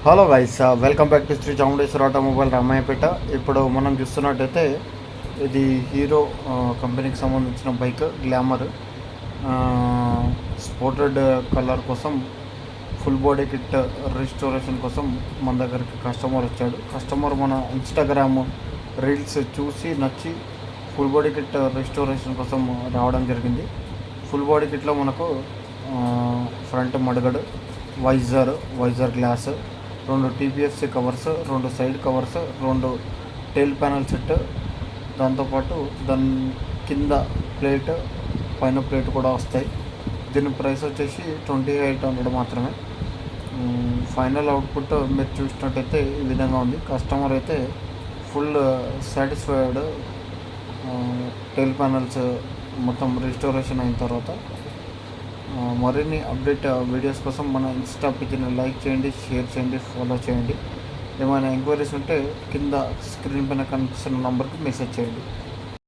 Hello guys, welcome back to Shri Chamundeshwara automobile Ramayapeta. ఇప్పుడు మనం చూస్తున్నట్టయితే ఇది హీరో కంపెనీకి సంబంధించిన బైక్ గ్లామర్. స్పోర్టెడ్ కలర్ కోసం ఫుల్ బాడీ కిట్ రిస్టోరేషన్ కోసం మన దగ్గరికి కస్టమర్ వచ్చాడు. కస్టమర్ మన ఇన్స్టాగ్రామ్ రీల్స్ చూసి నచ్చి ఫుల్ బాడీ కిట్ రిస్టోరేషన్ కోసం రావడం జరిగింది. ఫుల్ బాడీ కిట్లో మనకు ఫ్రంట్ మడగడు, వైజర్ గ్లాస్, 2 టీపీఎఫ్సీ covers, 2 side covers, 2 tail panel set, దాంతోపాటు దాని కింద ప్లేట్, పైన ప్లేట్ కూడా వస్తాయి. దీని ప్రైస్ వచ్చేసి 2800 మాత్రమే. ఫైనల్ అవుట్పుట్ మీరు చూసినట్టయితే ఈ విధంగా ఉంది. కస్టమర్ అయితే ఫుల్ సాటిస్ఫైడ్. టైల్ ప్యానల్స్ మొత్తం రిస్టోరేషన్ అయిన తర్వాత మరిన్ని అప్డేట్ వీడియోస్ కోసం మన ఇన్స్టా పేజ్ని లైక్ చేయండి, షేర్ చేయండి, ఫాలో చేయండి. ఏమైనా ఎంక్వైరీస్ ఉంటే కింద స్క్రీన్ పైన కనిపిస్తున్న నంబర్కి మెసేజ్ చేయండి.